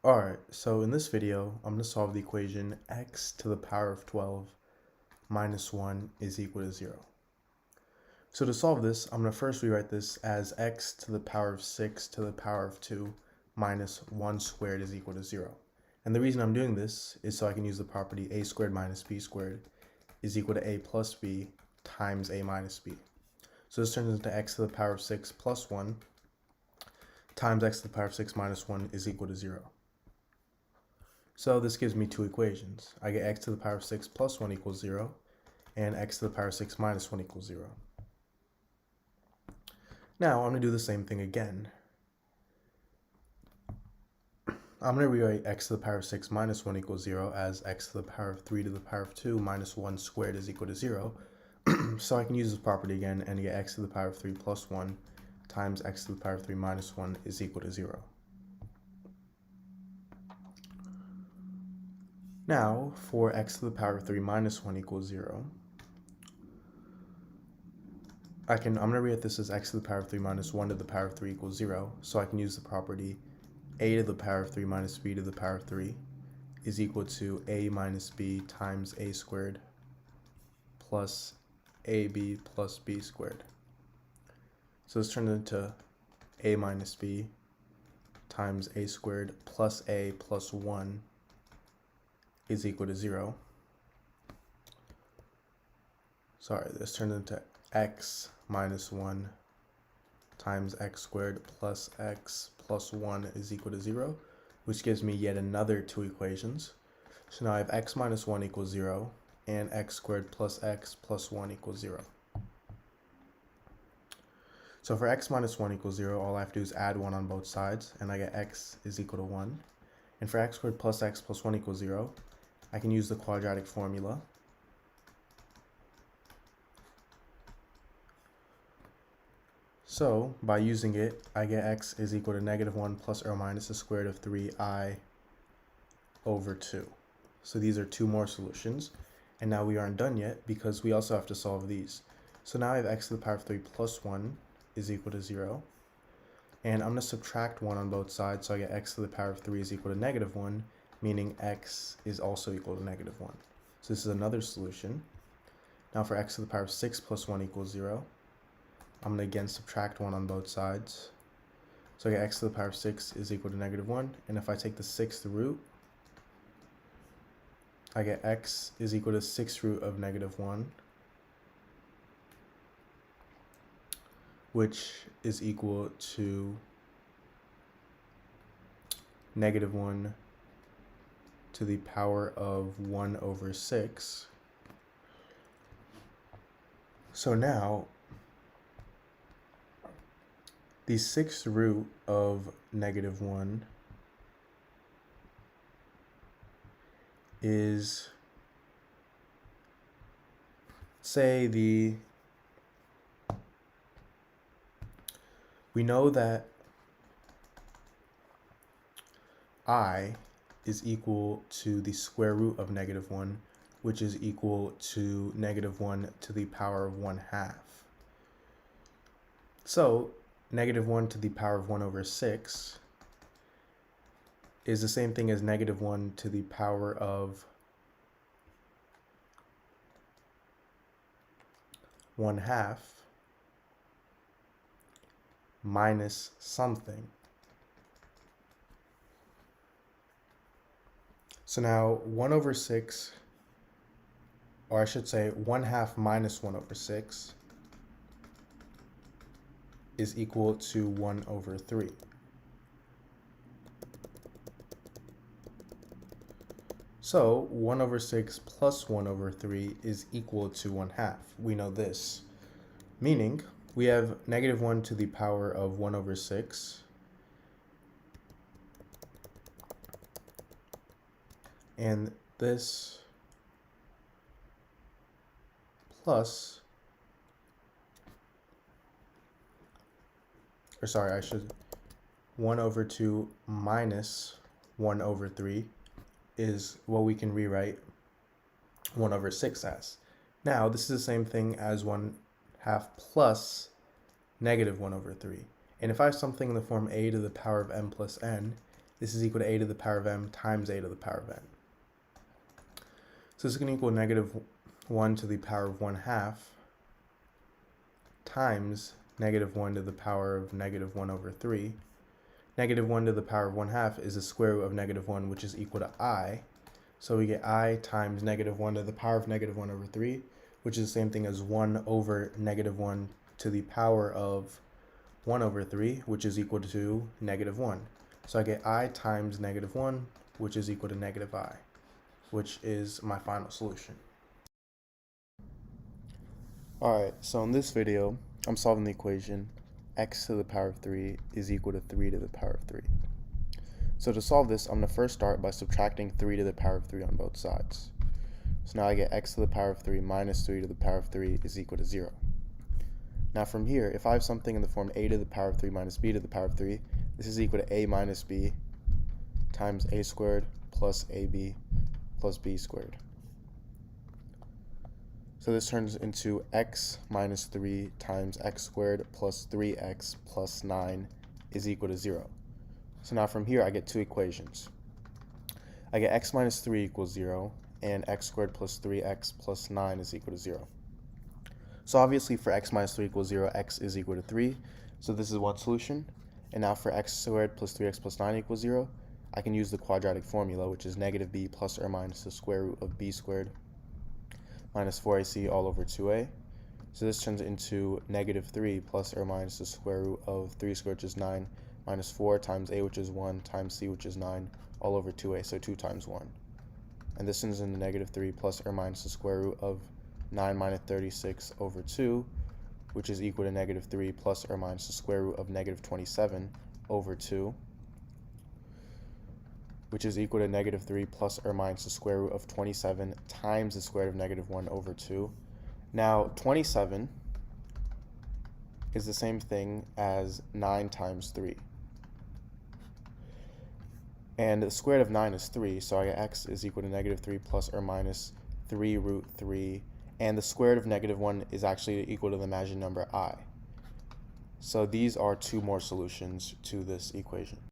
Alright, so in this video, I'm going to solve the equation x to the power of 12 minus 1 is equal to 0. So to solve this, I'm going to first rewrite this as x to the power of 6 to the power of 2 minus 1 squared is equal to 0. And the reason I'm doing this is so I can use the property a squared minus b squared is equal to a plus b times a minus b. So this turns into x to the power of 6 plus 1 times x to the power of 6 minus 1 is equal to 0. So this gives me two equations. I get x to the power of 6 plus 1 equals 0, and x to the power of 6 minus 1 equals 0. Now I'm going to do the same thing again. I'm going to rewrite x to the power of 6 minus 1 equals 0 as x to the power of 3 to the power of 2 minus 1 squared is equal to 0. So I can use this property again and get x to the power of 3 plus 1 times x to the power of 3 minus 1 is equal to 0. Now, for x to the power of 3 minus 1 equals 0, I'm going to rewrite this as x to the power of 3 minus 1 to the power of 3 equals 0, so I can use the property a to the power of 3 minus b to the power of 3 is equal to a minus b times a squared plus ab plus b squared. So this turns into a minus b times a squared plus a plus 1 is equal to 0. Sorry, this turns into x minus 1 times x squared plus x plus 1 is equal to 0, which gives me yet another two equations. So now I have x minus 1 equals 0 and x squared plus x plus 1 equals 0. So for x minus 1 equals 0, all I have to do is add 1 on both sides, and I get x is equal to 1. And for x squared plus x plus 1 equals 0, I can use the quadratic formula. So by using it, I get x is equal to negative 1 plus or minus the square root of 3i over 2. So these are two more solutions. And now we aren't done yet because we also have to solve these. So now I have x to the power of 3 plus 1 is equal to 0. And I'm going to subtract 1 on both sides, so I get x to the power of 3 is equal to negative 1, meaning x is also equal to negative 1. So this is another solution. Now for x to the power of 6 plus 1 equals 0, I'm going to again subtract 1 on both sides. So I get x to the power of 6 is equal to negative 1. And if I take the 6th root, I get x is equal to 6th root of negative 1, which is equal to negative 1 to the power of 1 over 6. So now, the 6th root of negative 1 is, we know that I is equal to the square root of negative 1, which is equal to negative 1 to the power of 1/2. So negative 1 to the power of 1 over 6 is the same thing as negative 1 to the power of 1/2 minus something. So now 1 over 6, or I should say 1/2 minus 1 over 6 is equal to 1 over 3. So 1 over 6 plus 1 over 3 is equal to 1/2. We know this. Meaning we have negative 1 to the power of 1 over 6 and this plus, or sorry, 1 over 2 minus 1 over 3 is what we can rewrite 1 over 6 as. Now, this is the same thing as 1/2 plus negative 1 over 3. And if I have something in the form a to the power of m plus n, This is equal to a to the power of m times a to the power of n. So this is going to equal negative 1 to the power of 1/2 times negative 1 to the power of negative 1 over 3. Negative 1 to the power of 1/2 is the square root of negative 1, which is equal to I. So we get I times negative 1 to the power of negative 1 over 3, which is the same thing as 1 over negative 1 to the power of 1 over 3, which is equal to negative 1. So I get I times negative 1, which is equal to negative I, which is my final solution. Alright, so in this video, I'm solving the equation x to the power of 3 is equal to 3 to the power of 3. So to solve this, I'm going to first start by subtracting 3 to the power of 3 on both sides. So now I get x to the power of 3 minus 3 to the power of 3 is equal to 0. Now from here, if I have something in the form a to the power of 3 minus b to the power of 3, this is equal to a minus b times a squared plus ab plus b squared. So this turns into x minus 3 times x squared plus 3x plus 9 is equal to 0. So now from here I get two equations. I get x minus 3 equals 0 and x squared plus 3x plus 9 is equal to 0. So obviously for x minus 3 equals 0, x is equal to 3. So this is one solution. And now for x squared plus 3x plus 9 equals 0, I can use the quadratic formula, which is negative b plus or minus the square root of b squared minus 4ac all over 2a. So this turns into negative 3 plus or minus the square root of 3 squared, which is 9, minus 4 times a, which is 1, times c, which is 9, all over 2a, so 2 times 1. And this turns into negative 3 plus or minus the square root of 9 minus 36 over 2, which is equal to negative 3 plus or minus the square root of negative 27 over 2, which is equal to negative 3 plus or minus the square root of 27 times the square root of negative 1 over 2. Now, 27 is the same thing as 9 times 3. And the square root of 9 is 3, so I get x is equal to negative 3 plus or minus 3 root 3. And the square root of negative 1 is actually equal to the imaginary number I. So these are two more solutions to this equation.